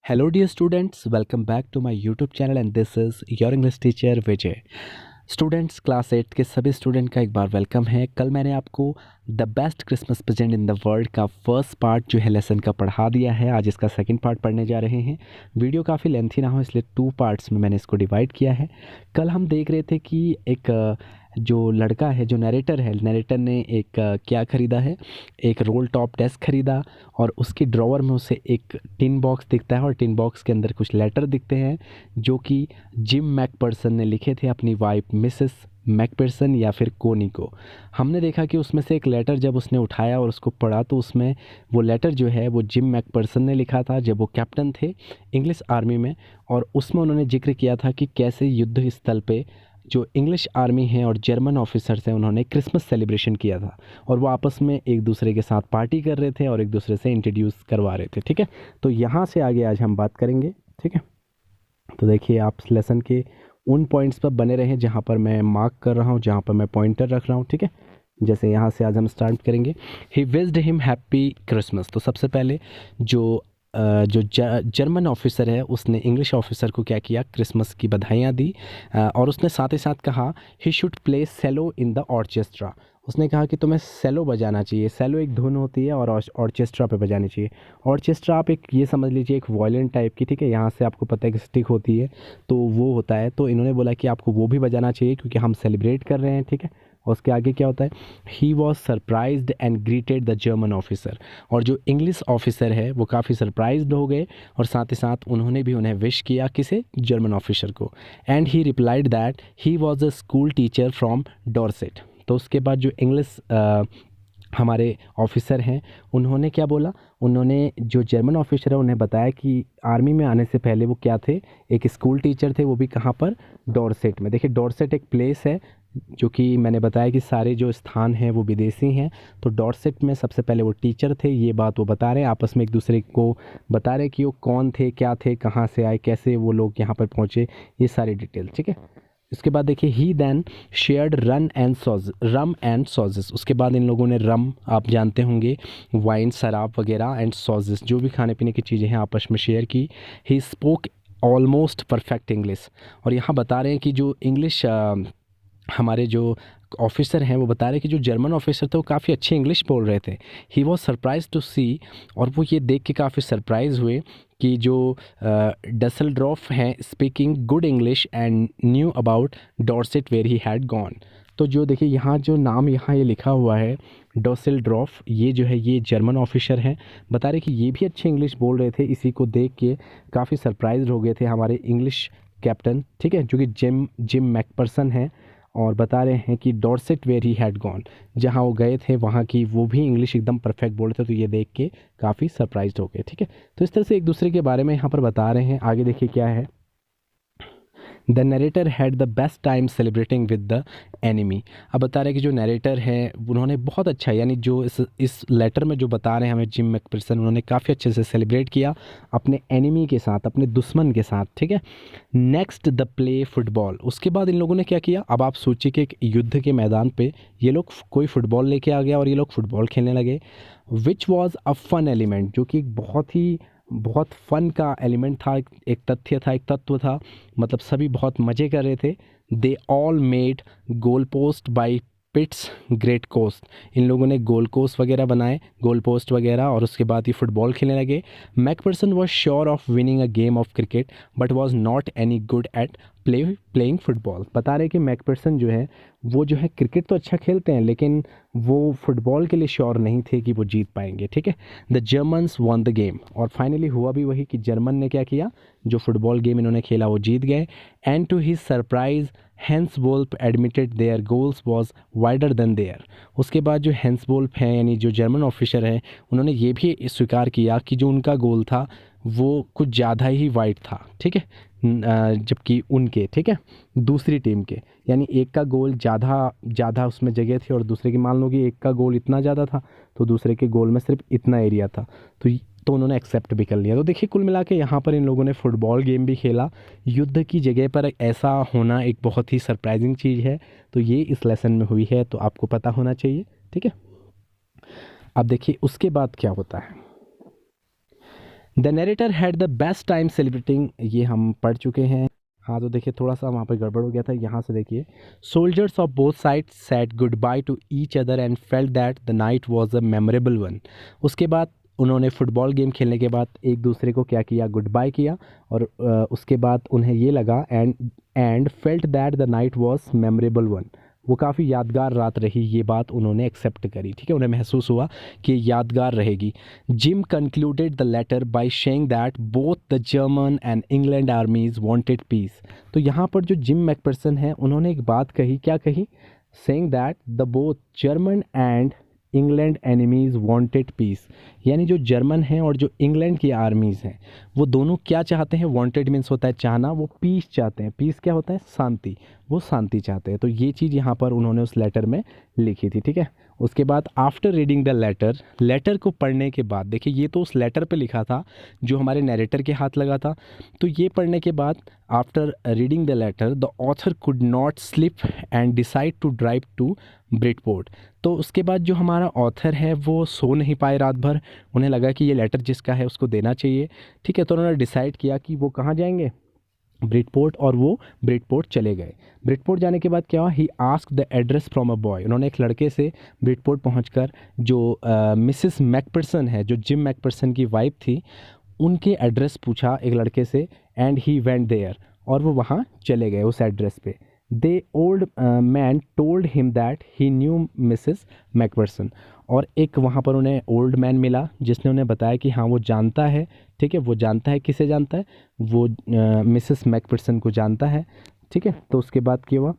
Hello dear students, welcome back to my YouTube channel and this is your English teacher Vijay। Students class 8 के सभी student का एक बार welcome है। कल मैंने आपको the best Christmas present in the world का फर्स्ट पार्ट जो है लेसन का पढ़ा दिया है। आज इसका सेकंड पार्ट पढ़ने जा रहे हैं। वीडियो काफ़ी लेंथी ना हो इसलिए 2 पार्ट्स में मैंने इसको डिवाइड किया है। कल हम देख रहे थे कि एक जो लड़का है, जो नरेटर है, नरेटर ने एक क्या ख़रीदा है, एक रोल टॉप डेस्क ख़रीदा और उसकी ड्रॉवर में उसे एक टिन बॉक्स दिखता है और टिन बॉक्स के अंदर कुछ लेटर दिखते हैं जो कि जिम मैकपर्सन ने लिखे थे अपनी वाइफ मिसेस मैकपर्सन या फिर कोनी को। हमने देखा कि उसमें से एक लेटर जब उसने उठाया और उसको पढ़ा तो उसमें वो लेटर जो है वो जिम मैकपर्सन ने लिखा था जब वो कैप्टन थे इंग्लिश आर्मी में, और उसमें उन्होंने जिक्र किया था कि कैसे युद्ध स्थल पे जो इंग्लिश आर्मी हैं और जर्मन ऑफिसर्स हैं उन्होंने क्रिसमस सेलिब्रेशन किया था और वो आपस में एक दूसरे के साथ पार्टी कर रहे थे और एक दूसरे से इंट्रोड्यूस करवा रहे थे। ठीक है, तो यहाँ से आगे आज हम बात करेंगे। ठीक है, तो देखिए आप लेसन के उन पॉइंट्स पर बने रहें जहाँ पर मैं मार्क कर रहा हूँ, जहाँ पर मैं पॉइंटर रख रहा हूँ। ठीक है, जैसे यहाँ से आज हम स्टार्ट करेंगे। He wished him happy Christmas. तो सबसे पहले जो जर्मन ऑफिसर है उसने इंग्लिश ऑफिसर को क्या किया, क्रिसमस की बधाइयाँ दी और उसने साथ ही साथ कहा he should play cello in the orchestra. उसने कहा कि तुम्हें सेलो बजाना चाहिए। सेलो एक धुन होती है और ऑर्केस्ट्रा पे बजानी चाहिए। ऑर्केस्ट्रा आप एक ये समझ लीजिए एक वायलिन टाइप की, ठीक है, यहाँ से आपको पता है कि स्टिक होती है तो वो होता है। तो इन्होंने बोला कि आपको वो भी बजाना चाहिए क्योंकि हम सेलिब्रेट कर रहे हैं। ठीक है, और उसके आगे क्या होता है, he was surprised and greeted the German officer. और जो इंग्लिश ऑफिसर है वो काफ़ी सरप्राइज्ड हो गए और साथ ही साथ उन्होंने भी उन्हें विश किया, किसे, जर्मन ऑफिसर को। And he replied that he was a school teacher from Dorset. तो उसके बाद जो इंग्लिश हमारे ऑफिसर हैं उन्होंने क्या बोला, उन्होंने जो जर्मन ऑफिसर है उन्हें बताया कि आर्मी में आने से पहले वो क्या थे, एक स्कूल टीचर थे, वो भी कहाँ पर, डॉर्सेट में। देखिए डॉर्सेट एक प्लेस है जो कि मैंने बताया कि सारे जो स्थान हैं वो विदेशी हैं। तो डॉर्सेट में सबसे पहले वो टीचर थे, ये बात वो बता रहे हैं, आपस में एक दूसरे को बता रहे हैं कि वो कौन थे, क्या थे, कहाँ से आए, कैसे वो लोग यहाँ पर पहुँचे, ये सारी डिटेल। ठीक है, इसके बाद देखिए ही देन शेयर्ड रम एंड सॉजेस। उसके बाद इन लोगों ने रम, आप जानते होंगे, वाइन, शराब वगैरह, एंड सॉजेस जो भी खाने पीने की चीज़ें हैं आपस में शेयर की। He spoke almost perfect English. और यहाँ बता रहे हैं कि जो इंग्लिश हमारे जो ऑफिसर हैं वो बता रहे हैं कि जो जर्मन ऑफिसर थे वो काफ़ी अच्छी इंग्लिश बोल रहे थे। ही वॉज सरप्राइज टू सी, और वो ये देख के काफ़ी सरप्राइज हुए कि जो डसेल्ड्रॉफ हैं speaking good English and knew about Dorset where he had gone. तो जो देखिए यहाँ जो नाम यहाँ ये लिखा हुआ है डसेल्ड्रॉफ, ये जो है ये जर्मन ऑफिसर हैं, बता रहे कि ये भी अच्छी इंग्लिश बोल रहे थे। इसी को देख के काफ़ी सरप्राइज हो गए थे हमारे इंग्लिश कैप्टन, ठीक है, जो कि जिम मैकपर्सन हैं, और बता रहे हैं कि Dorset where he had gone, जहाँ वो गए थे वहाँ की वो भी इंग्लिश एकदम परफेक्ट बोल रहे थे। तो ये देख के काफ़ी सरप्राइज्ड हो गए। ठीक है, तो इस तरह से एक दूसरे के बारे में यहाँ पर बता रहे हैं। आगे देखिए क्या है, the narrator had the best time celebrating with the enemy. अब बता रहे हैं कि जो नरेटर हैं उन्होंने बहुत अच्छा, यानी जो इस लेटर में जो बता रहे हैं हमें जिम मैकपर्सन, उन्होंने काफ़ी अच्छे से सेलिब्रेट किया अपने एनिमी के साथ, अपने दुश्मन के साथ। ठीक है, नेक्स्ट द प्ले फुटबॉल। उसके बाद इन लोगों ने क्या किया, अब आप सोचिए कि एक युद्ध के मैदान पे ये लोग कोई फुटबॉल लेके आ गया और ये लोग फुटबॉल खेलने लगे। Which was a fun element, जो कि बहुत फन का एलिमेंट था, एक तथ्य था, एक तत्व था, मतलब सभी बहुत मज़े कर रहे थे। They all made goal post by pits great coast. इन लोगों ने गोल कोस्ट वगैरह बनाए, गोल पोस्ट वगैरह, और उसके बाद ये फुटबॉल खेलने लगे। McPherson was sure of winning a game of cricket but was not any good at playing football. बता रहे कि मैकपर्सन जो है वो जो है क्रिकेट तो अच्छा खेलते हैं लेकिन वो फुटबॉल के लिए श्योर नहीं थे कि वो जीत पाएंगे। ठीक है, the Germans won the game, और फाइनली हुआ भी वही कि जर्मन ने क्या किया, जो फुटबॉल गेम इन्होंने खेला वो जीत गए। And to his surprise Hanswolf admitted their goals was wider than their. उसके बाद जो हेंसवोल्फ हैं यानी जो जर्मन ऑफिसर हैं उन्होंने ये भी स्वीकार किया कि जो उनका गोल था वो कुछ ज़्यादा ही वाइड था। ठीक है, जबकि उनके, ठीक है, दूसरी टीम के, यानी एक का गोल ज़्यादा उसमें जगह थी और दूसरे की, मान लो कि एक का गोल इतना ज़्यादा था तो दूसरे के गोल में सिर्फ इतना एरिया था, तो उन्होंने एक्सेप्ट भी कर लिया। तो देखिए कुल मिला के यहाँ पर इन लोगों ने फुटबॉल गेम भी खेला। युद्ध की जगह पर ऐसा होना एक बहुत ही सरप्राइजिंग चीज़ है। तो ये इस लेसन में हुई है, तो आपको पता होना चाहिए। ठीक है, अब देखिए उसके बाद क्या होता है। The narrator had the best time celebrating, ये हम पढ़ चुके हैं। हाँ तो देखिए थोड़ा सा वहाँ पर गड़बड़ हो गया था, यहाँ से देखिए, soldiers of both sides said good by two each other and felt that the night was a memorable one. उसके बाद उन्होंने फुटबॉल गेम खेलने के बाद एक दूसरे को क्या किया, गुड बाय किया, और उसके बाद उन्हें ये लगा and felt that the night was memorable one, वो काफ़ी यादगार रात रही, ये बात उन्होंने एक्सेप्ट करी, ठीक है, उन्हें महसूस हुआ कि यादगार रहेगी। Jim concluded the letter by saying that both the German and England armies wanted peace. तो यहाँ पर जो जिम मैकफर्सन है उन्होंने एक बात कही, क्या कही, saying that the both German and England enemies wanted peace, यानी जो जर्मन हैं और जो इंग्लैंड की आर्मीज़ हैं वो दोनों क्या चाहते हैं, वांटेड मीन्स होता है चाहना, वो पीस चाहते हैं, पीस क्या होता है, शांति, वो शांति चाहते हैं। तो ये चीज़ यहाँ पर उन्होंने उस लेटर में लिखी थी, ठीक है। उसके बाद after reading the letter, letter को पढ़ने के बाद, देखिए ये तो उस लेटर पे लिखा था जो हमारे नरेटर के हाथ लगा था, तो ये पढ़ने के बाद after reading the letter the author could not sleep and decide to drive to Bridport. तो उसके बाद जो हमारा ऑथर है वो सो नहीं पाए रात भर, उन्हें लगा कि ये लेटर जिसका है उसको देना चाहिए, ठीक है, तो उन्होंने डिसाइड किया कि वो कहाँ जाएंगे, ब्रिटपोर्ट, और वो ब्रिटपोर्ट चले गए। ब्रिटपोर्ट जाने के बाद क्या हुआ, he asked the address from a boy, उन्होंने एक लड़के से ब्रिटपोर्ट पहुंचकर जो मिसेस मैकपर्सन है, जो जिम मैकपर्सन की वाइफ थी, उनके एड्रेस पूछा एक लड़के से, एंड ही वेंट देयर, और वो वहाँ चले गए उस एड्रेस पे। The old man told him that he knew Mrs McPherson, और एक वहाँ पर उन्हें ओल्ड मैन मिला जिसने उन्हें बताया कि हाँ वो जानता है, ठीक है, वो जानता है, किसे जानता है, वो मिसेस मैकपर्सन को जानता है, ठीक है। तो उसके बाद क्या हुआ,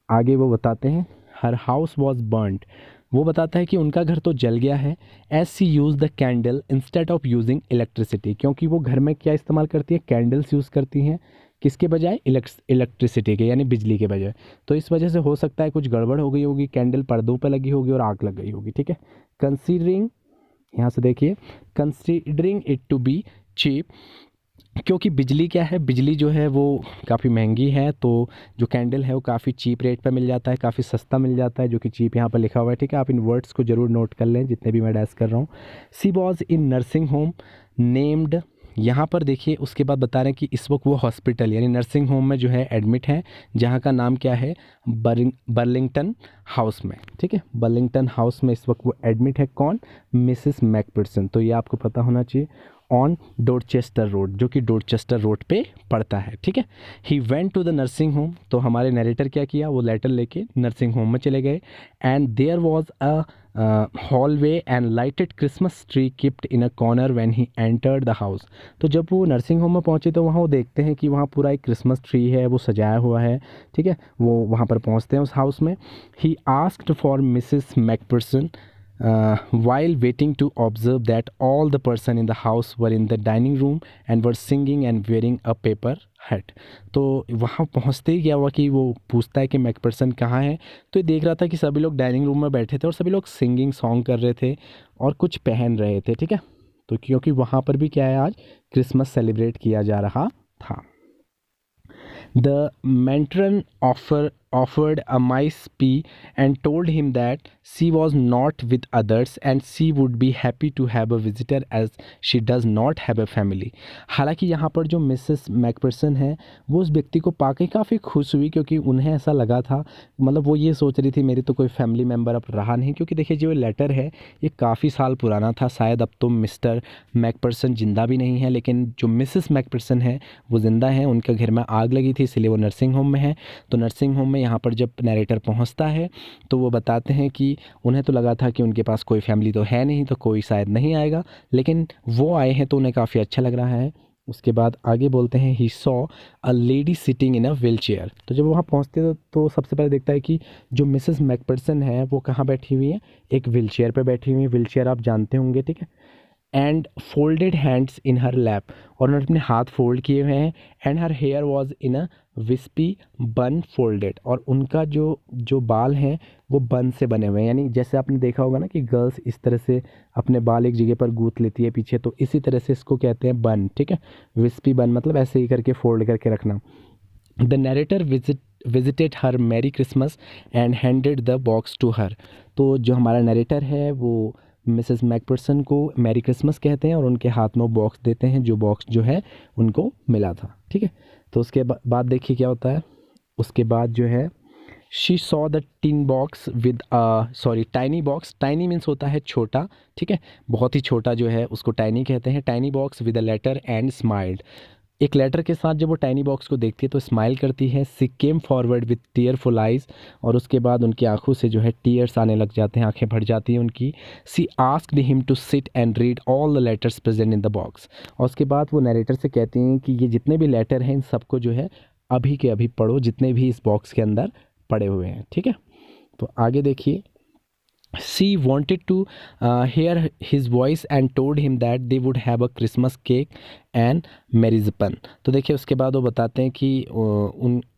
आगे वो बताते हैं, हर हाउस वॉज बर्नड, वो बताता है कि उनका घर तो जल गया है, as she use the candle instead of using electricity, क्योंकि वो घर में क्या इस्तेमाल करती है, कैंडल्स यूज़ करती हैं, किसके बजाय, इलेक्ट्रिसिटी के, यानी बिजली के बजाय। तो इस वजह से हो सकता है कुछ गड़बड़ हो गई होगी, कैंडल पर्दों पर लगी होगी और आग लग गई होगी, ठीक है। कंसीडरिंग, यहाँ से देखिए, considering it to be cheap, क्योंकि बिजली क्या है, बिजली जो है वो काफ़ी महंगी है, तो जो कैंडल है वो काफ़ी चीप रेट पर मिल जाता है, काफ़ी सस्ता मिल जाता है, जो कि चीप यहाँ पर लिखा हुआ है, ठीक है। आप इन वर्ड्स को ज़रूर नोट कर लें जितने भी मैं डैश कर रहा हूँ। She was in nursing home named, यहाँ पर देखिए उसके बाद बता रहे हैं कि इस वक्त वो हॉस्पिटल यानी नर्सिंग होम में जो है एडमिट है, जहाँ का नाम क्या है, बर्लिंगटन हाउस में, ठीक है, बर्लिंगटन हाउस में इस वक्त वो एडमिट है, कौन, मिसेस मैकपर्सन। तो ये आपको पता होना चाहिए, ऑन डोरचेस्टर रोड, जो कि डोरचेस्टर रोड पे पड़ता है, ठीक है। He went to the nursing home, तो हमारे नरेटर क्या किया, वो लेटर लेके नर्सिंग होम में चले गए, and there was a hallway and lighted Christmas tree kept in a corner when he entered the house. तो जब वो नर्सिंग होम में पहुंचे तो वहाँ वो देखते हैं कि वहाँ पूरा एक क्रिसमस ट्री है, वो सजाया हुआ है, ठीक है। वो वहाँ पर पहुँचते हैं उस हाउस में। He asked for Mrs McPherson while waiting to observe that all the person in the house were in the dining room and were singing and wearing a paper hat। तो वहाँ पहुँचते ही क्या हुआ कि वो पूछता है कि मैकपर्सन कहाँ है, तो ये देख रहा था कि सभी लोग डाइनिंग रूम में बैठे थे और सभी लोग सिंगिंग सॉन्ग कर रहे थे और कुछ पहन रहे थे, ठीक है। तो क्योंकि वहाँ पर भी क्या है, आज क्रिसमस सेलिब्रेट किया जा रहा था। The matron offered a mice pea and told him that she was not with others and she would be happy to have a visitor as she does not have a family। हालांकि यहाँ पर जो Mrs McPherson है वो उस व्यक्ति को पाके काफ़ी खुश हुई, क्योंकि उन्हें ऐसा लगा था, मतलब वो ये सोच रही थी मेरी तो कोई फैमिली मेम्बर अब रहा नहीं, क्योंकि देखिए जो लेटर है ये काफ़ी साल पुराना था, शायद अब तो मिस्टर मैकपर्सन ज़िंदा भी नहीं है, लेकिन जो मिसेस मैकपर्सन है वो ज़िंदा है, उनके घर में आग लगी थी इसलिए वो नर्सिंग होम में है। तो नर्सिंग होम में यहाँ पर जब नरेटर पहुँचता है तो वो बताते हैं कि उन्हें तो लगा था कि उनके पास कोई फैमिली तो है नहीं, तो कोई शायद नहीं आएगा, लेकिन वो आए हैं तो उन्हें काफ़ी अच्छा लग रहा है। उसके बाद आगे बोलते हैं, he saw a lady sitting in a wheel chair. तो जब वहाँ पहुँचते तो सबसे पहले देखता है कि जो मिसेस मैकपर्सन है वो कहाँ बैठी हुई है, एक व्हील चेयर पर बैठी हुई है, व्हील चेयर आप जानते होंगे, ठीक है। And folded hands in her lap, और उन्होंने अपने हाथ फोल्ड किए हुए हैं, and her hair was in a wispy bun folded, और उनका जो जो बाल हैं वो बन से बने हुए हैं, यानी जैसे आपने देखा होगा ना कि गर्ल्स इस तरह से अपने बाल एक जगह पर गूंथ लेती है पीछे, तो इसी तरह से इसको कहते हैं बन, ठीक है। विस्पी बन मतलब ऐसे ही करके फोल्ड करके रखना। The narrator visited her merry Christmas and handed the box to her. तो जो हमारा नरेटर है वो मिसेस मैकपर्सन को मैरी क्रिसमस कहते हैं और उनके हाथ में वो बॉक्स देते हैं, जो बॉक्स जो है उनको मिला था। ठीक है, तो उसके बाद देखिए क्या होता है। उसके बाद जो है she saw the tin box with tiny box. Tiny means होता है छोटा, ठीक है, बहुत ही छोटा जो है उसको टाइनी कहते हैं। Tiny box with a letter and smiled. एक लेटर के साथ जब वो टाइनी बॉक्स को देखती है तो स्माइल करती है। She came forward with tearful eyes, और उसके बाद उनकी आंखों से जो है टीयर्स आने लग जाते हैं, आंखें भर जाती हैं उनकी। She asked him to sit and read all the letters present in the box. और उसके बाद वो नरेटर से कहती हैं कि ये जितने भी लेटर हैं इन सबको जो है अभी के अभी पढ़ो, जितने भी इस बॉक्स के अंदर पड़े हुए हैं। ठीक है, तो आगे देखिए। She wanted to hear his voice and told him that they would have a Christmas cake and marzipan। तो देखिए उसके बाद वो बताते हैं कि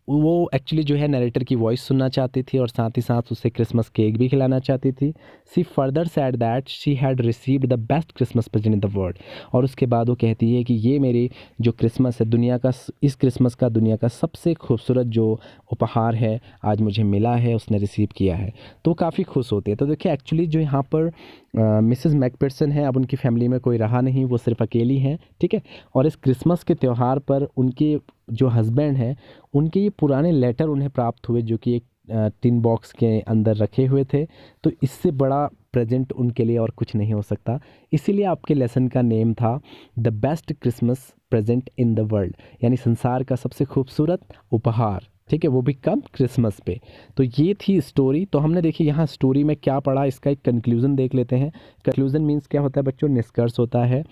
वो एक्चुअली जो है नरेटर की वॉइस सुनना चाहती थी और साथ ही साथ उसे क्रिसमस केक भी खिलाना चाहती थी। She further said that she had received the best Christmas present in the world. और उसके बाद वो कहती है कि ये मेरी जो क्रिसमस है दुनिया का, इस क्रिसमस का दुनिया का सबसे खूबसूरत जो उपहार है आज मुझे मिला है, उसने रिसीव किया है। तो काफ़ी खुश होते हैं। तो देखिए एक्चुअली जो यहाँ पर मिसेस मैकपर्सन है, अब उनकी फैमिली में कोई रहा नहीं, वो सिर्फ अकेली हैं। ठीक है, और इस क्रिसमस के त्यौहार पर उनके जो हस्बैंड हैं उनके ये पुराने लेटर उन्हें प्राप्त हुए जो कि एक टिन बॉक्स के अंदर रखे हुए थे। तो इससे बड़ा प्रेजेंट उनके लिए और कुछ नहीं हो सकता। इसीलिए आपके लेसन का नेम था the best Christmas present in the world, यानी संसार का सबसे खूबसूरत उपहार। ठीक है, वो भी कब, क्रिसमस पे। तो ये थी स्टोरी। तो हमने देखिए यहाँ स्टोरी में क्या पढ़ा, इसका एक कंक्लूजन देख लेते हैं। कंक्लूजन मीन्स क्या होता है बच्चों, निष्कर्ष होता है।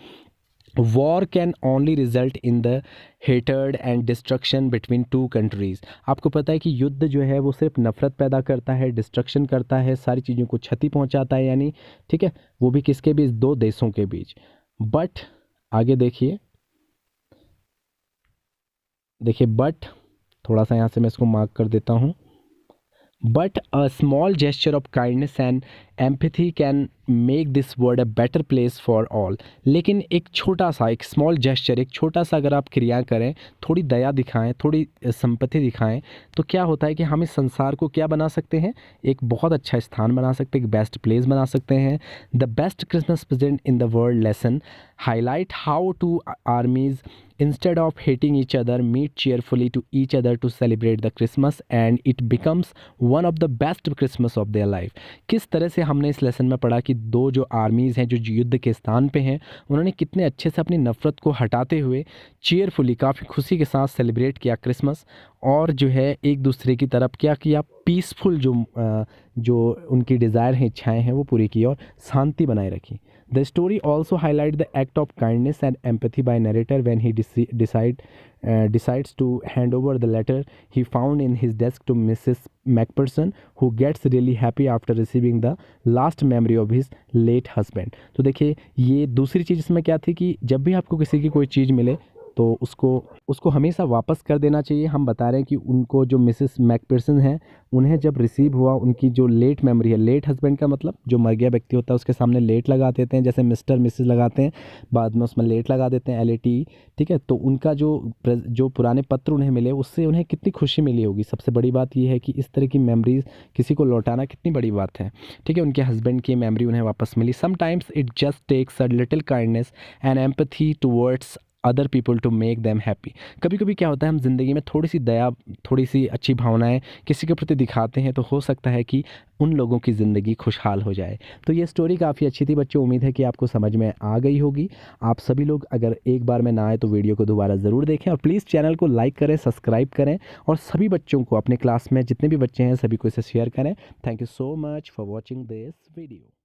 War can only result in the hatred and destruction between two countries. आपको पता है कि युद्ध जो है वो सिर्फ नफ़रत पैदा करता है, डिस्ट्रक्शन करता है, सारी चीज़ों को क्षति पहुंचाता है, यानी ठीक है वो भी किसके बीच, दो देशों के बीच। बट आगे देखिए बट थोड़ा सा यहाँ से मैं इसको मार्क कर देता हूँ। But a small gesture of kindness and empathy can make this world a better place for all. लेकिन एक छोटा सा, एक स्मॉल जेस्चर, एक छोटा सा अगर आप क्रिया करें, थोड़ी दया दिखाएं, थोड़ी संपत्ति दिखाएं, तो क्या होता है कि हम इस संसार को क्या बना सकते हैं, एक बहुत अच्छा स्थान बना सकते हैं, एक बेस्ट प्लेस बना सकते हैं। The best Christmas present in the world lesson highlight how to आर्मीज instead of hating each other meet cheerfully to each other to celebrate the Christmas and it becomes one of the best Christmas of their life। किस तरह से हमने इस lesson में पढ़ा कि दो जो आर्मीज़ हैं जो युद्ध के स्थान पे हैं, उन्होंने कितने अच्छे से अपनी नफ़रत को हटाते हुए चीयरफुली, काफ़ी खुशी के साथ सेलिब्रेट किया क्रिसमस, और जो है एक दूसरे की तरफ क्या किया, पीसफुल जो उनकी डिज़ायर हैं, इच्छाएँ हैं, वो पूरी की और शांति बनाए रखी। The story also highlights the act of kindness and empathy by narrator when he decides to hand over the letter he found in his desk to Mrs. Macpherson, who gets really happy after receiving the last memory of his late husband। तो देखिए ये दूसरी चीज़ इसमें क्या थी कि जब भी आपको किसी की कोई चीज़ मिले तो उसको हमेशा वापस कर देना चाहिए। हम बता रहे हैं कि उनको जो मिसेस मैकपर्सन हैं, उन्हें जब रिसीव हुआ उनकी जो लेट मेमोरी है, लेट हस्बैंड का मतलब जो मर गया व्यक्ति होता है उसके सामने लेट लगा देते हैं, जैसे मिस्टर मिसेस लगाते हैं, बाद में उसमें लेट लगा देते हैं, LATE। ठीक है, तो उनका जो पुराने पत्र उन्हें मिले उससे उन्हें कितनी खुशी मिली होगी। सबसे बड़ी बात यह है कि इस तरह की मेमोरीज किसी को लौटाना कितनी बड़ी बात है। ठीक है, उनके हस्बैंड की मेमोरी उन्हें वापस मिली। Sometimes it just takes a little kindness and empathy towards other people to make them happy. कभी कभी क्या होता है, हम ज़िंदगी में थोड़ी सी दया, थोड़ी सी अच्छी भावनाएं किसी के प्रति दिखाते हैं तो हो सकता है कि उन लोगों की ज़िंदगी खुशहाल हो जाए। तो ये स्टोरी काफ़ी अच्छी थी बच्चों, उम्मीद है कि आपको समझ में आ गई होगी। आप सभी लोग अगर एक बार में ना आए तो वीडियो को दोबारा ज़रूर देखें और प्लीज़ चैनल को लाइक करें, सब्सक्राइब करें और सभी बच्चों को, अपने क्लास में जितने भी बच्चे हैं सभी को इसे शेयर करें। Thank you so much for watching this video.